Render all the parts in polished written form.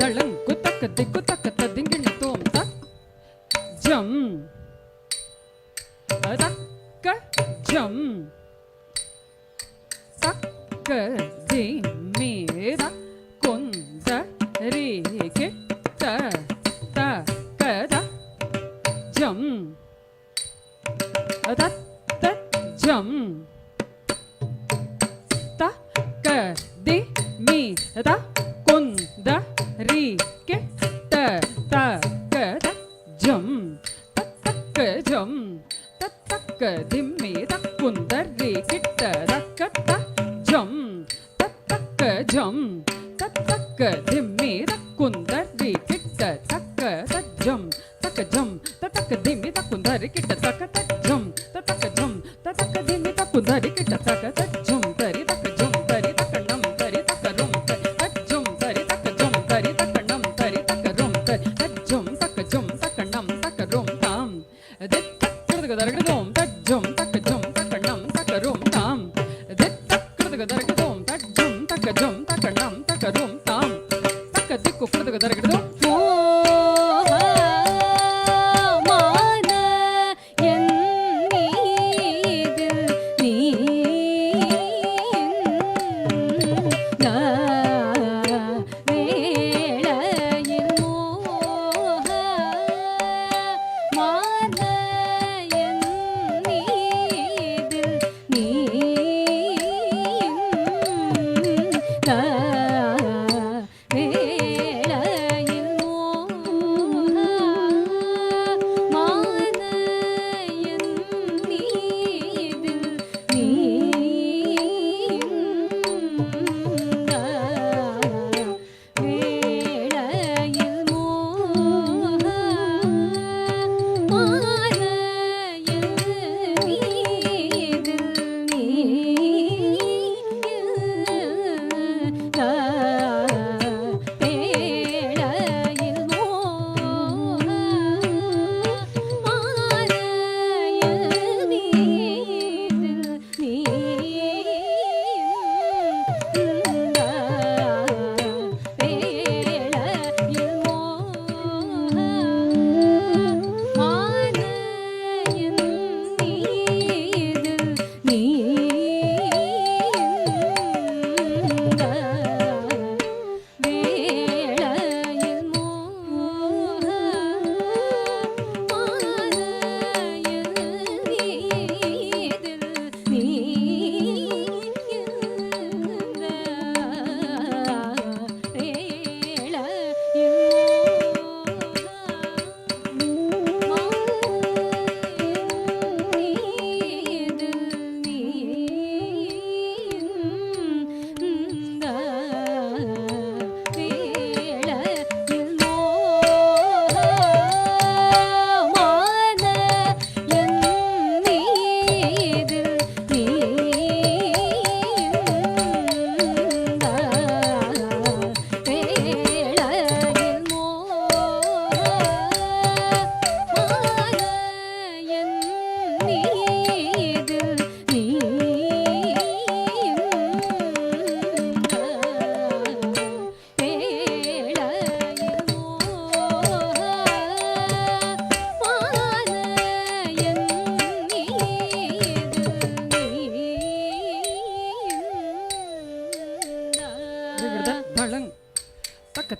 தளங் குத்தக்க திக்கு தக்க ததிங்கிண தோம் தக் ஜம் தக்க ஜம் தக்க திம்மி தக் குந்த ரீ கிட்ட தக்க தக் ஜம் தத்த ஜம் தக்க திம்மி தக் குந்த ரீ கிட்ட தக்க தக் ஜம் தக்க ஜம் தக்க திம்மி தக் குந்த ரீ கிட்ட தக்க தக் ஜம் தக்க ஜம் தக்க திம்மி தக் குந்த ரீ கிட்ட தக்க தக் ஜம் தக்க ஜம் தக்க திம்மி தக் குந்த ரீ கிட்ட தக்க தக் ஜம் தக்க ஜம் தக்க திம்மி தக் குந்த ரீ கிட்ட தக்க தக் ஜம் தரி தக்க ஜம் தரி தக்க நம் தரி தக்க ரும் தரி தக் ஜம் தரி தக்க ஜம் தரி தக்க நம் தரி தக்க ரும் தரி தக் ஜம் தக்க நம் தக்க ரும் தாம் திக் தக் கிருதக தரகதோம் தக் ஜம் தக்க நம் தக்க ரும் தாம் திக் தக் கிருதக தரகதோம் தக் ஜம் தக்க நம் தக்க ரும் தாம் தக்க திக்கு கிருதக தரகதோம்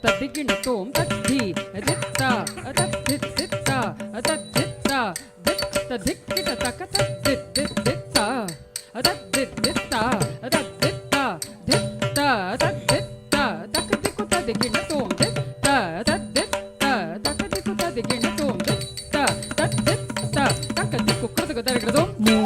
ததிகிண தோம் தத்தி தித்தா தத்தி தித்தா தத்தித்தா தித்த திக்